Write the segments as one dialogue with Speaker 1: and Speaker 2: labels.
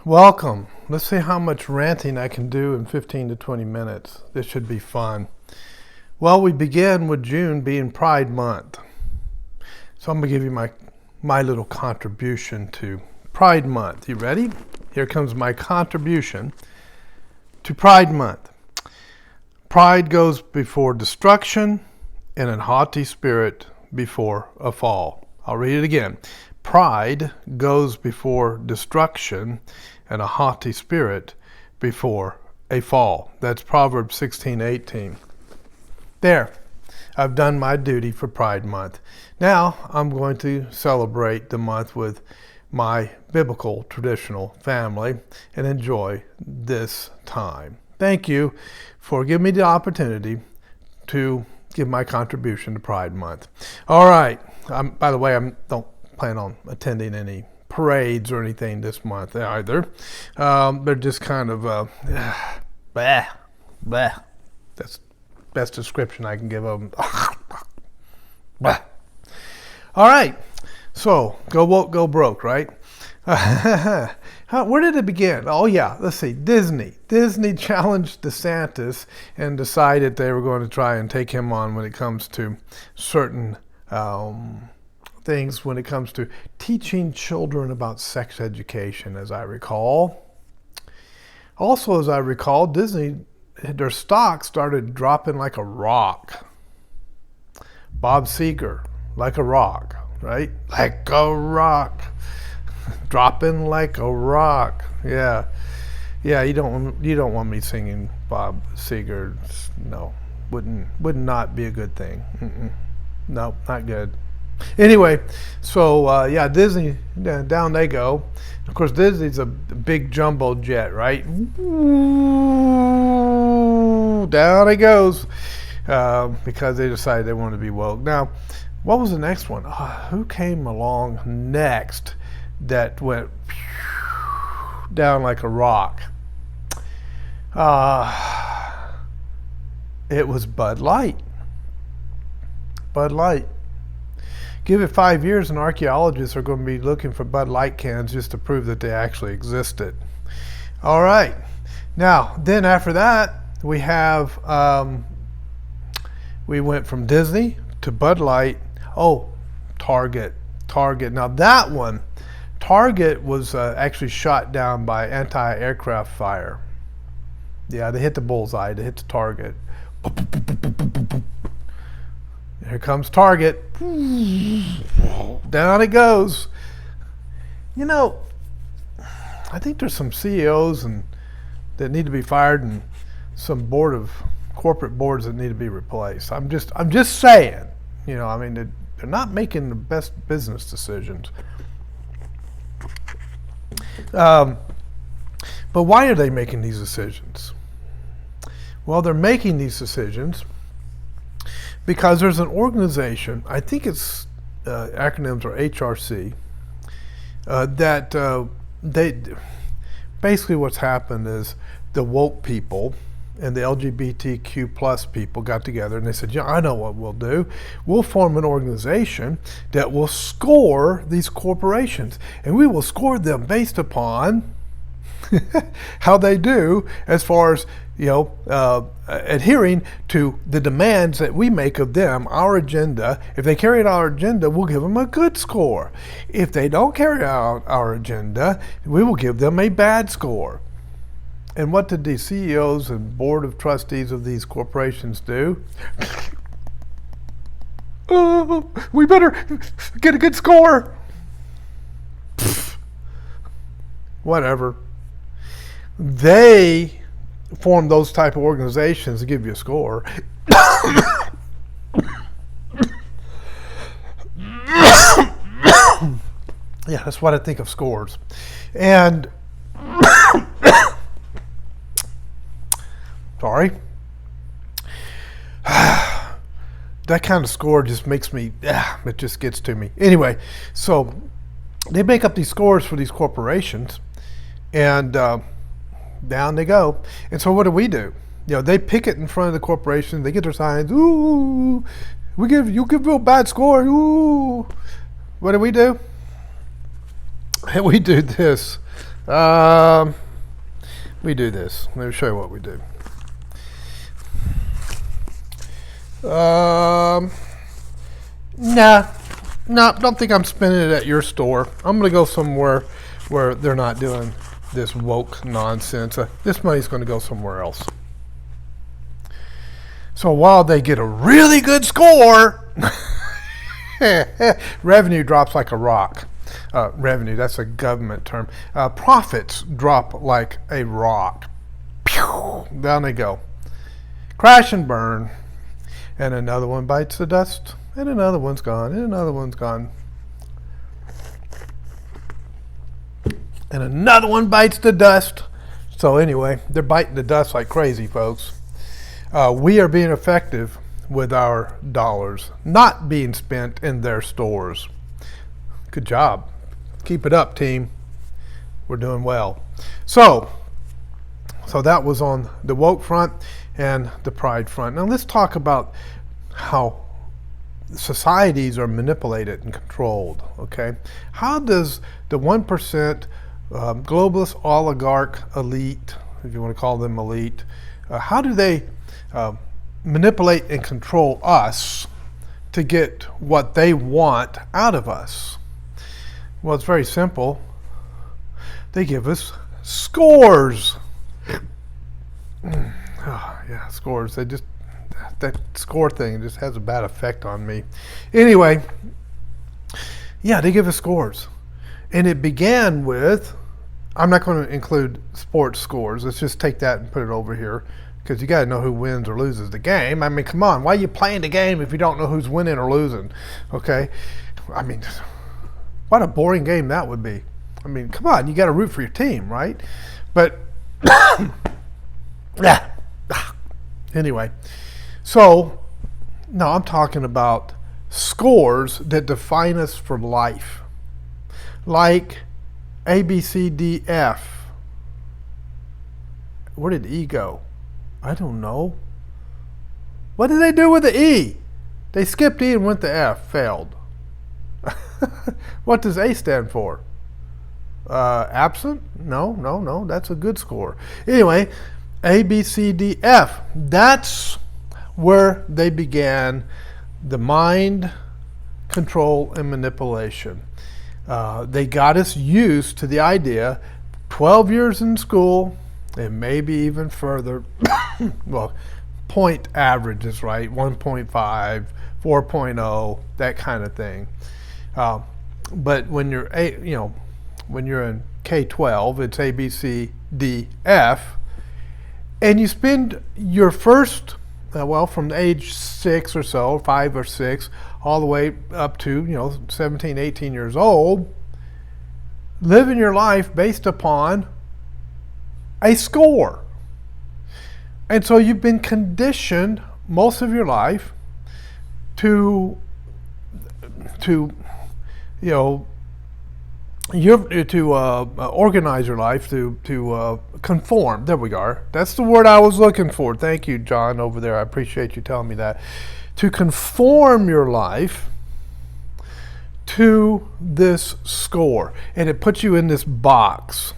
Speaker 1: Welcome. Let's see how much ranting I can do in 15 to 20 minutes. This should be fun. Well, we begin with June being Pride Month. So I'm going to give you my little contribution to Pride Month. You ready? Here comes my contribution to Pride Month. Pride goes before destruction and a haughty spirit before a fall. I'll read it again. Pride goes before destruction and a haughty spirit before a fall. That's Proverbs 16:18. There, I've done my duty for Pride Month. Now I'm going to celebrate the month with my biblical traditional family and enjoy this time. Thank you for giving me the opportunity to give my contribution to Pride Month. All right. By the way, I don't plan on attending any parades or anything this month either. They're just kind of blah, blah. That's the best description I can give of them. Blah. All right. So, go woke, go broke, right? Where did it begin? Oh, yeah. Let's see. Disney. Disney challenged DeSantis and decided they were going to try and take him on when it comes to certain things, when it comes to teaching children about sex education, as I recall. Also, as I recall, Disney, their stock started dropping like a rock. Bob Seger, like a rock, right? Like a rock. Dropping like a rock. Yeah. You don't want me singing Bob Seger. No. Would not be a good thing. No, not good. Anyway, so Disney, down they go. Of course, Disney's a big jumbo jet, right? Ooh, down it goes, because they decided they wanted to be woke. Now, what was the next one? Who came along next that went down like a rock? It was Bud Light. Bud Light. Give it 5 years and archaeologists are going to be looking for Bud Light cans just to prove that they actually existed. All right. Now, then after that, we have, we went from Disney to Bud Light. Oh, Target. Now that one, Target was actually shot down by anti-aircraft fire. Yeah, they hit the bullseye. They hit the target. Here comes Target. Down it goes. You know, I think there's some CEOs that need to be fired and some corporate boards that need to be replaced. I'm just saying. You know, I mean, they're not making the best business decisions. But why are they making these decisions? Well, they're making these decisions because there's an organization, I think its acronyms are HRC, that they basically what's happened is the woke people and the LGBTQ plus people got together and they said, yeah, I know what we'll do. We'll form an organization that will score these corporations, and we will score them based upon how they do as far as, adhering to the demands that we make of them, our agenda. If they carry out our agenda, we'll give them a good score. If they don't carry out our agenda, we will give them a bad score. And what did the CEOs and board of trustees of these corporations do? We better get a good score. Whatever. They form those type of organizations to give you a score. Yeah, that's what I think of scores. And sorry. That kind of score just makes me, it just gets to me. Anyway, so they make up these scores for these corporations, and down they go. And so what do? They picket in front of the corporation. They get their signs. Ooh, you give a bad score. Ooh, what do? We do this. Um, we do this. Let me show you what we do. Nah, don't think I'm spending it at your store. I'm gonna go somewhere where they're not doing this woke nonsense. This money's gonna go somewhere else. So while they get a really good score, revenue drops like a rock. Revenue, that's a government term. Profits drop like a rock. Pew, down they go. Crash and burn. And another one bites the dust. And another one's gone. And another one's gone. And another one bites the dust. So anyway, they're biting the dust like crazy, folks. We are being effective with our dollars, not being spent in their stores. Good job. Keep it up, team. We're doing well. So that was on the woke front and the pride front. Now let's talk about how societies are manipulated and controlled, okay? How does the 1% globalist oligarch elite, if you want to call them elite, how do they manipulate and control us to get what they want out of us? Well, it's very simple. They give us scores. Oh, yeah, scores. That score thing just has a bad effect on me. Anyway, yeah, they give us scores. And it began with, I'm not going to include sports scores. Let's just take that and put it over here, because you got to know who wins or loses the game. I mean, come on. Why are you playing the game if you don't know who's winning or losing? Okay? I mean, what a boring game that would be. I mean, come on. You got to root for your team, right? But, yeah. Anyway. So, now I'm talking about scores that define us for life. Like A, B, C, D, F. Where did E go? I don't know. What did they do with the E? They skipped E and went to F. Failed. What does A stand for? Absent? No. That's a good score. Anyway, A, B, C, D, F. That's where they began the mind control and manipulation. They got us used to the idea, 12 years in school, and maybe even further. Well, point averages, right? 1.5, 4.0, that kind of thing. But when you're when you're in K-12, it's A, B, C, D, F, and you spend your first from age 6 or so, 5 or 6, all the way up to 17, 18 years old, living your life based upon a score. And so you've been conditioned most of your life to organize your life, to conform. There we are. That's the word I was looking for. Thank you, John, over there. I appreciate you telling me that. To conform your life to this score. And it puts you in this box.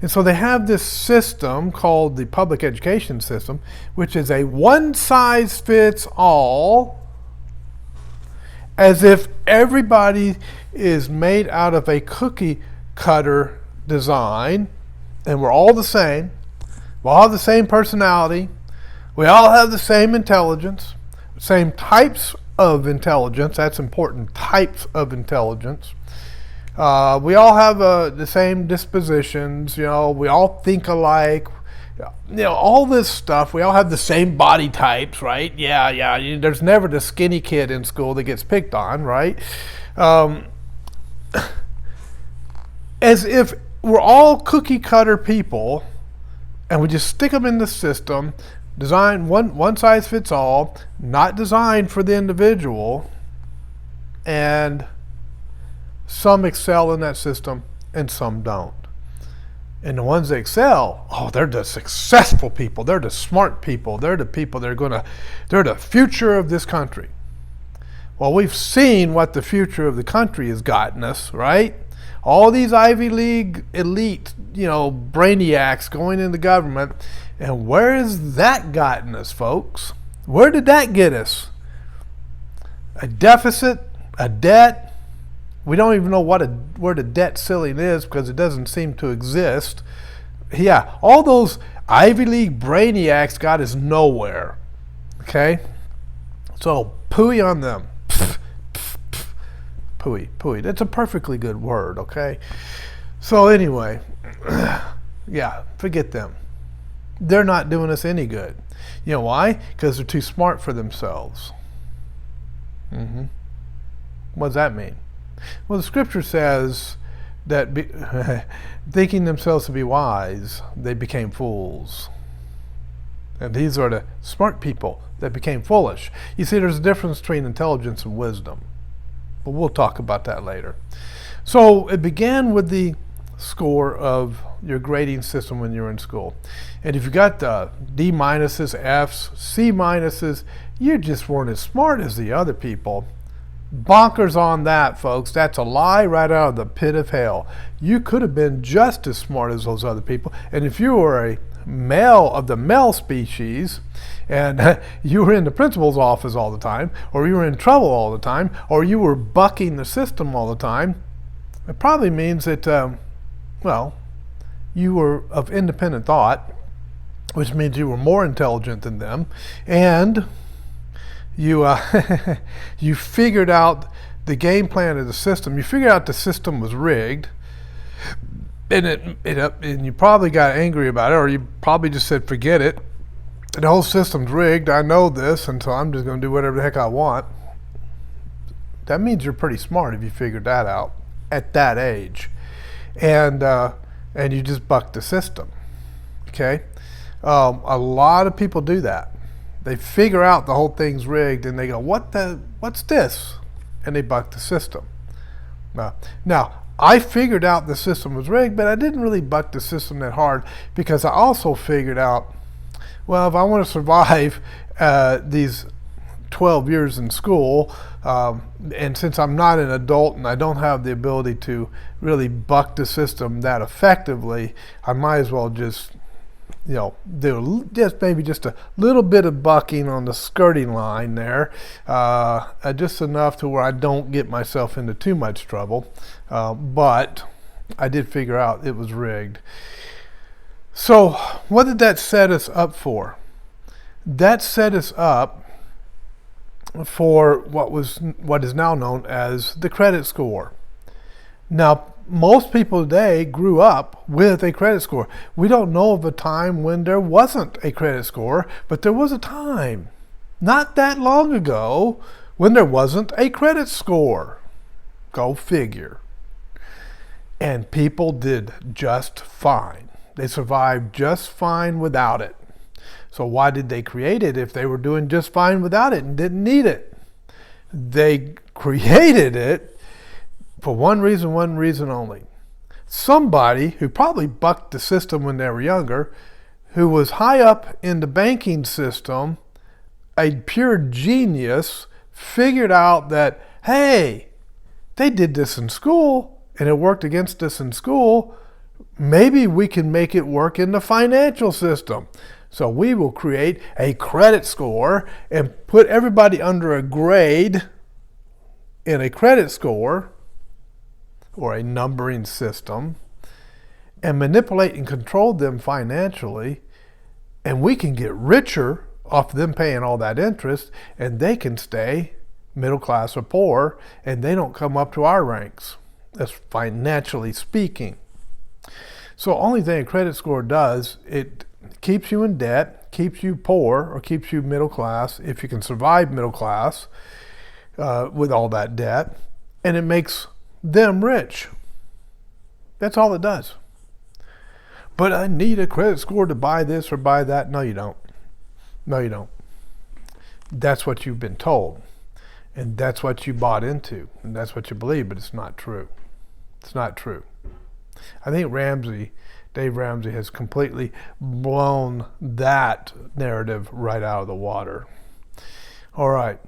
Speaker 1: And so they have this system called the public education system, which is a one-size-fits-all, as if everybody is made out of a cookie cutter design, and we're all the same. We all have the same personality. We all have the same intelligence, same types of intelligence. That's important, types of intelligence. We all have the same dispositions. We all think alike. All this stuff. We all have the same body types, right? Yeah. There's never the skinny kid in school that gets picked on, right? As if we're all cookie cutter people, and we just stick them in the system, designed one size fits all, not designed for the individual, and some excel in that system and some don't. And the ones that excel, they're the successful people. They're the smart people. They're the people they're the future of this country. Well, we've seen what the future of the country has gotten us, right? all these Ivy League elite, brainiacs going into government. And where has that gotten us, folks? Where did that get us? A deficit, a debt. We don't even know where the debt ceiling is because it doesn't seem to exist. Yeah, all those Ivy League brainiacs got us nowhere. Okay? So, pooey on them. Pooey. That's a perfectly good word, okay? So anyway, yeah, forget them. They're not doing us any good. You know why? Because they're too smart for themselves. What does that mean? Well, the scripture says that thinking themselves to be wise, they became fools. And these are the smart people that became foolish. You see, there's a difference between intelligence and wisdom. But we'll talk about that later. So it began with the score of your grading system when you were in school. And if you got the D minuses, Fs, C minuses, you just weren't as smart as the other people. Bonkers on that, folks. That's a lie right out of the pit of hell. You could have been just as smart as those other people. And if you were a male of the male species and you were in the principal's office all the time, or you were in trouble all the time, or you were bucking the system all the time, it probably means that, you were of independent thought, which means you were more intelligent than them, and you you figured out the game plan of the system. You figured out the system was rigged, and and you probably got angry about it, or you probably just said, forget it. The whole system's rigged. I know this, and so I'm just going to do whatever the heck I want. That means you're pretty smart if you figured that out at that age, and you just bucked the system. Okay, a lot of people do that. They figure out the whole thing's rigged, and they go, what's this? And they buck the system. Now, I figured out the system was rigged, but I didn't really buck the system that hard because I also figured out, well, if I want to survive these 12 years in school, and since I'm not an adult and I don't have the ability to really buck the system that effectively, I might as well just do maybe just a little bit of bucking on the skirting line there, just enough to where I don't get myself into too much trouble. But I did figure out it was rigged. So what did that set us up for? That set us up for what is now known as the credit score. Now, most people today grew up with a credit score. We don't know of a time when there wasn't a credit score, but there was a time, not that long ago, when there wasn't a credit score. Go figure. And people did just fine. They survived just fine without it. So why did they create it if they were doing just fine without it and didn't need it? They created it for one reason only. Somebody who probably bucked the system when they were younger, who was high up in the banking system, a pure genius, figured out that, hey, they did this in school and it worked against us in school. Maybe we can make it work in the financial system. So we will create a credit score and put everybody under a grade in a credit score or a numbering system and manipulate and control them financially, and we can get richer off them paying all that interest, and they can stay middle class or poor, and they don't come up to our ranks. That's financially speaking. So only thing a credit score does, it keeps you in debt, keeps you poor, or keeps you middle class, if you can survive middle class with all that debt, and it makes them rich. That's all it does. But I need a credit score to buy this or buy that. No, you don't. No, you don't. That's what you've been told. And that's what you bought into. And that's what you believe, but it's not true. It's not true. I think Dave Ramsey has completely blown that narrative right out of the water. All right.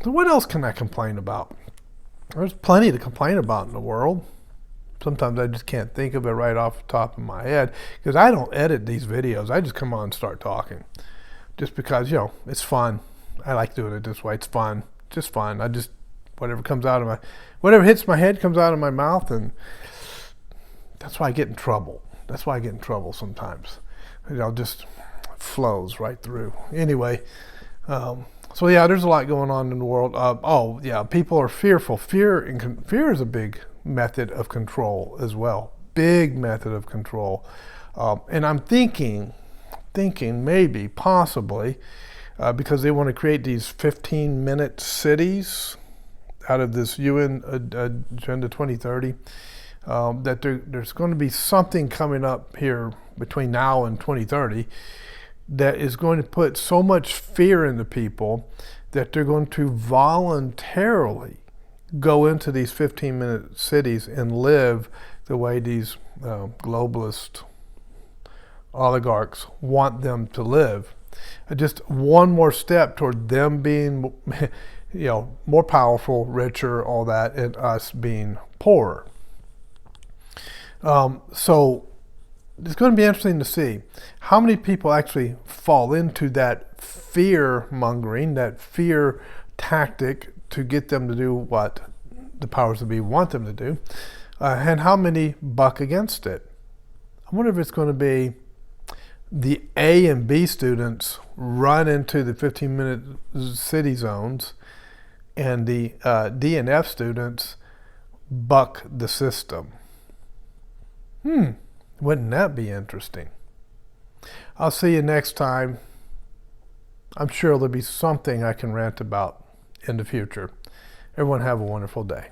Speaker 1: So what else can I complain about? There's plenty to complain about in the world. Sometimes I just can't think of it right off the top of my head because I don't edit these videos. I just come on and start talking just because, it's fun. I like doing it this way. It's fun. Just fun. Whatever hits my head comes out of my mouth, and that's why I get in trouble. That's why I get in trouble sometimes. Just flows right through. Anyway, so yeah, there's a lot going on in the world. People are fearful. Fear is a big method of control as well. Big method of control. And I'm thinking maybe, possibly, because they want to create these 15-minute cities out of this UN Agenda 2030, that there's going to be something coming up here between now and 2030 that is going to put so much fear into people that they're going to voluntarily go into these 15-minute cities and live the way these globalist oligarchs want them to live. Just one more step toward them being, more powerful, richer, all that, and us being poorer. So it's going to be interesting to see how many people actually fall into that fear mongering, that fear tactic to get them to do what the powers that be want them to do, and how many buck against it. I wonder if it's going to be the A and B students run into the 15-minute city zones, and the D and F students buck the system. Wouldn't that be interesting? I'll see you next time. I'm sure there'll be something I can rant about in the future. Everyone have a wonderful day.